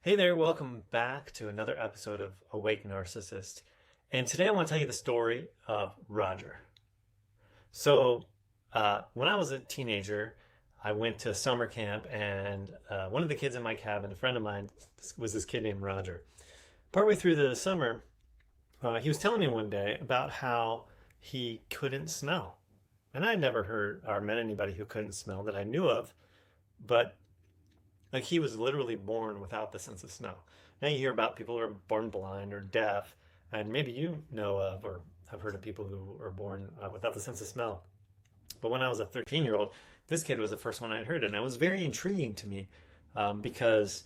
Hey there, welcome back to another episode of Awake Narcissist. And today I want to tell you the story of Roger. When I was a teenager, I went to summer camp, and one of the kids in my cabin, a friend of mine, was this kid named Roger. Partway through the summer, he was telling me one day about how he couldn't smell. And I had never heard or met anybody who couldn't smell that I knew of, but like he was literally born without the sense of smell. Now you hear about people who are born blind or deaf, and maybe you know of or have heard of people who are born without the sense of smell. But when I was a 13-year-old, this kid was the first one I'd heard, and it was very intriguing to me because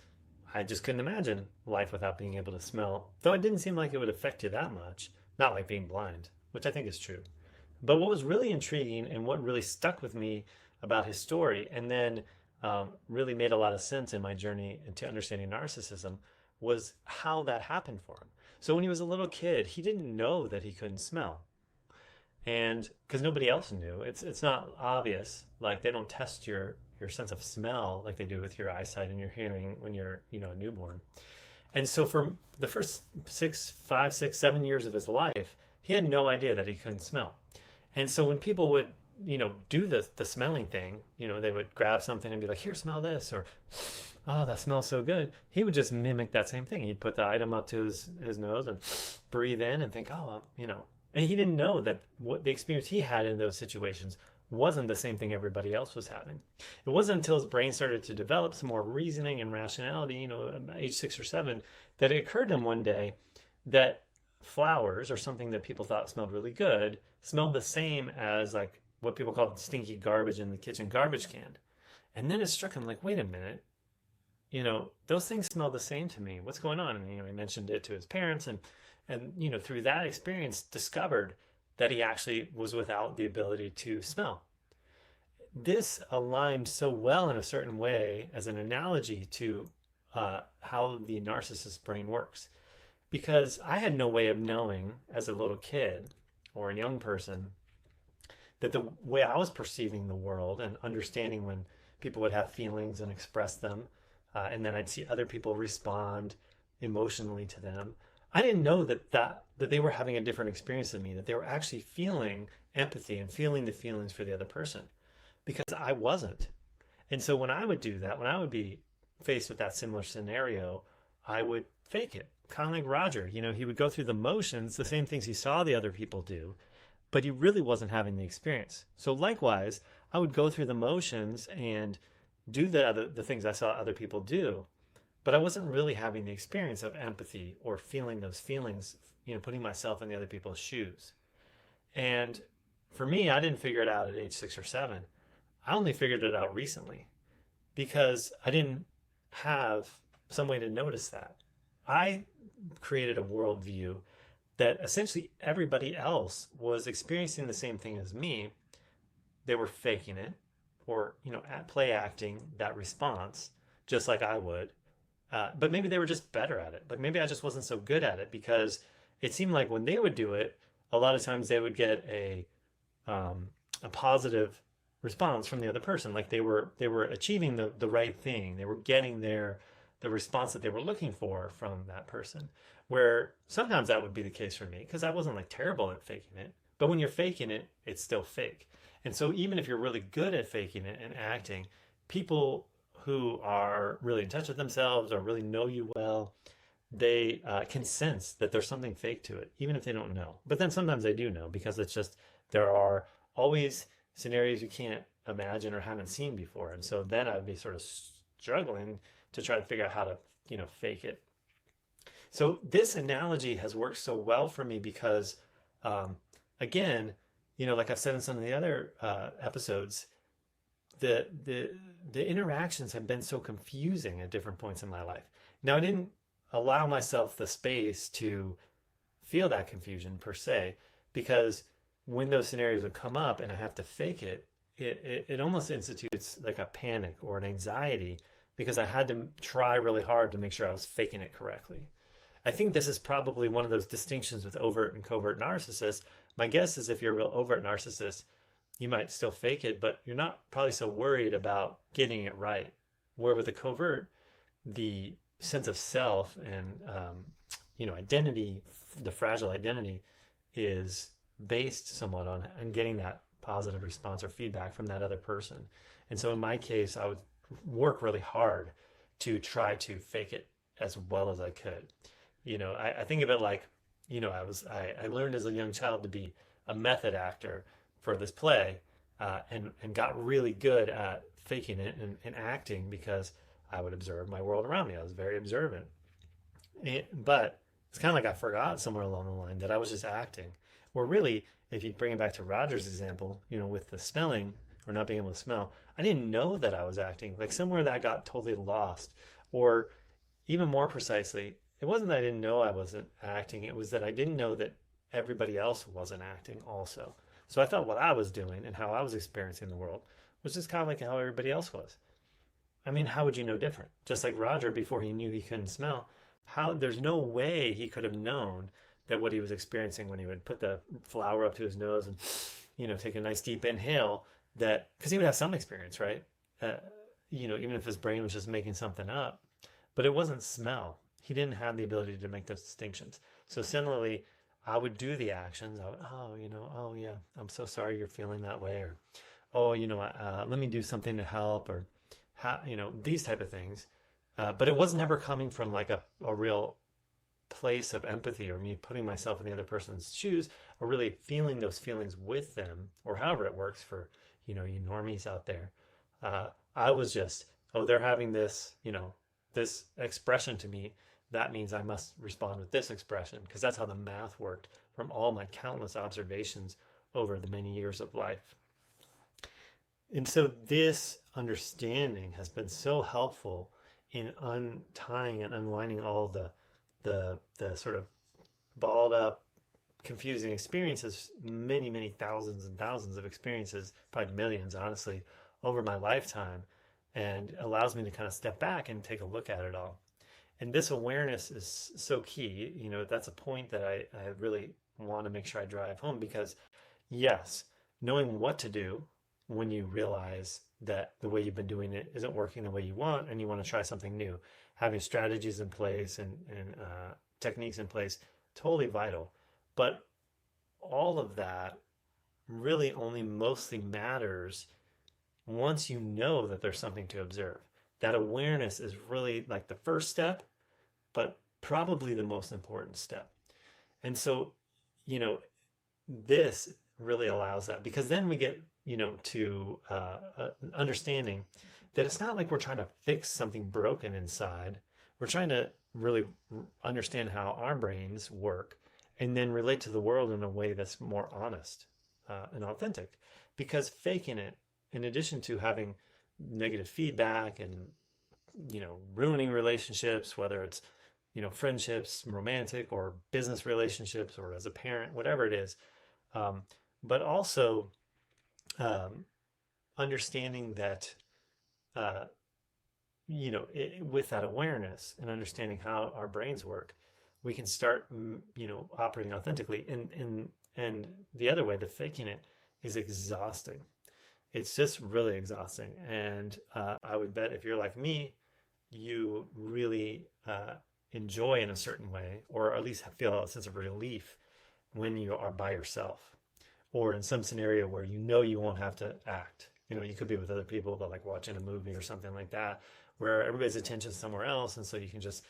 I just couldn't imagine life without being able to smell. Though it didn't seem like it would affect you that much, not like being blind, which I think is true. But what was really intriguing and what really stuck with me about his story, and then really made a lot of sense in my journey into understanding narcissism, was how that happened for him. So when he was a little kid, he didn't know that he couldn't smell, and because nobody else knew, it's not obvious. Like they don't test your sense of smell like they do with your eyesight and your hearing when you're a newborn. And so for the first 5, 6, 7 years of his life, he had no idea that he couldn't smell. And so when people would do the smelling thing, they would grab something and be like, here, smell this, or, oh, that smells so good. He would just mimic that same thing. He'd put the item up to his nose and breathe in and think, and he didn't know that what the experience he had in those situations wasn't the same thing everybody else was having. It wasn't until his brain started to develop some more reasoning and rationality, at age 6 or 7, that it occurred to him one day that flowers, or something that people thought smelled really good, smelled the same as like what people call stinky garbage in the kitchen garbage can. And then it struck him like, wait a minute, those things smell the same to me. What's going on? And he mentioned it to his parents, and through that experience discovered that he actually was without the ability to smell. This aligned so well in a certain way as an analogy to how the narcissist brain works. Because I had no way of knowing as a little kid or a young person that the way I was perceiving the world and understanding when people would have feelings and express them, and then I'd see other people respond emotionally to them. I didn't know that they were having a different experience than me, that they were actually feeling empathy and feeling the feelings for the other person, because I wasn't. And so when I would do that, when I would be faced with that similar scenario, I would fake it. Kind of like Roger, he would go through the motions, the same things he saw the other people do, but he really wasn't having the experience. So likewise, I would go through the motions and do the things I saw other people do, but I wasn't really having the experience of empathy or feeling those feelings, putting myself in the other people's shoes. And for me, I didn't figure it out at age 6 or 7. I only figured it out recently because I didn't have some way to notice that. I created a worldview that essentially everybody else was experiencing the same thing as me. They were faking it, or play acting that response just like I would. But maybe they were just better at it. Like maybe I just wasn't so good at it, because it seemed like when they would do it, a lot of times they would get a positive response from the other person. Like they were achieving the right thing. They were getting the response that they were looking for from that person. Where sometimes that would be the case for me, because I wasn't like terrible at faking it. But when you're faking it, it's still fake. And so even if you're really good at faking it and acting, people who are really in touch with themselves or really know you well, they can sense that there's something fake to it, even if they don't know. But then sometimes they do know, because it's just, there are always scenarios you can't imagine or haven't seen before. And so then I'd be sort of struggling to try to figure out how to, fake it. So this analogy has worked so well for me because, again, like I've said in some of the other episodes, the interactions have been so confusing at different points in my life. Now, I didn't allow myself the space to feel that confusion per se, because when those scenarios would come up and I have to fake it, it almost institutes like a panic or an anxiety, because I had to try really hard to make sure I was faking it correctly. I think this is probably one of those distinctions with overt and covert narcissists. My guess is if you're a real overt narcissist, you might still fake it, but you're not probably so worried about getting it right. Where with the covert, the sense of self and identity, the fragile identity, is based somewhat on getting that positive response or feedback from that other person. And so in my case, I would work really hard to try to fake it as well as I could. I think of it like, I learned as a young child to be a method actor for this play, and got really good at faking it and acting because I would observe my world around me. I was very observant. But it's kind of like I forgot somewhere along the line that I was just acting. Or really, if you bring it back to Roger's example, with the smelling or not being able to smell, I didn't know that I was acting. Like somewhere that got totally lost. Or even more precisely, it wasn't that I didn't know I wasn't acting. It was that I didn't know that everybody else wasn't acting also. So I thought what I was doing and how I was experiencing the world was just kind of like how everybody else was. I mean, how would you know different? Just like Roger, before he knew he couldn't smell, there's no way he could have known that what he was experiencing when he would put the flower up to his nose and, take a nice deep inhale, that, because he would have some experience, right? Even if his brain was just making something up, but it wasn't smell. He didn't have the ability to make those distinctions. So similarly, I would do the actions. Oh yeah, I'm so sorry you're feeling that way. Or, oh, let me do something to help, or, these type of things. But it was never coming from like a real place of empathy, or me putting myself in the other person's shoes, or really feeling those feelings with them, or however it works for, you normies out there. I was just, oh, they're having this, this expression to me. That means I must respond with this expression, because that's how the math worked from all my countless observations over the many years of life. And so this understanding has been so helpful in untying and unwinding all the sort of balled up, confusing experiences, many thousands and thousands of experiences, probably millions, honestly, over my lifetime, and allows me to kind of step back and take a look at it all. And this awareness is so key. That's a point that I really want to make sure I drive home, because yes, knowing what to do when you realize that the way you've been doing it isn't working the way you want, and you want to try something new, having strategies in place and techniques in place, totally vital. But all of that really only mostly matters once you know that there's something to observe. That awareness is really like the first step, but probably the most important step. And so, this really allows that, because then we get, to understanding that it's not like we're trying to fix something broken inside. We're trying to really understand how our brains work, and then relate to the world in a way that's more honest and authentic. Because faking it, in addition to having negative feedback and, ruining relationships, whether it's, friendships, romantic or business relationships, or as a parent, whatever it is, but also understanding that, with that awareness and understanding how our brains work, we can start, operating authentically. And the other way, the faking it, is exhausting. It's just really exhausting. And I would bet if you're like me, you really enjoy in a certain way, or at least feel a sense of relief when you are by yourself, or in some scenario where you won't have to act. You could be with other people, but like watching a movie or something like that, where everybody's attention is somewhere else, and so you can just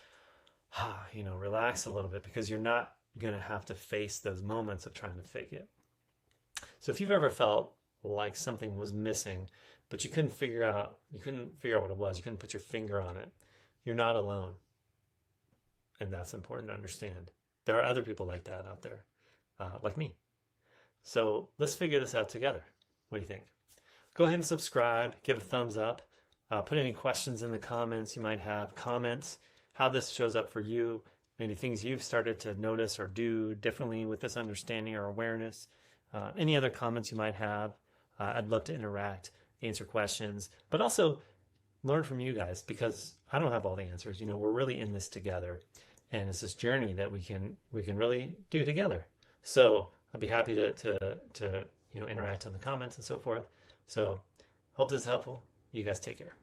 relax a little bit, because you're not going to have to face those moments of trying to fake it. So if you've ever felt like something was missing, but you couldn't figure out what it was, you couldn't put your finger on it, you're not alone. And that's important to understand. There are other people like that out there, like me. So let's figure this out together. What do you think? Go ahead and subscribe, give a thumbs up, put any questions in the comments you might have, comments, how this shows up for you, maybe things you've started to notice or do differently with this understanding or awareness, any other comments you might have. I'd love to interact, answer questions, but also learn from you guys, because I don't have all the answers. We're really in this together, and it's this journey that we can really do together. So I'd be happy to interact in the comments and so forth. So hope this is helpful. You guys take care.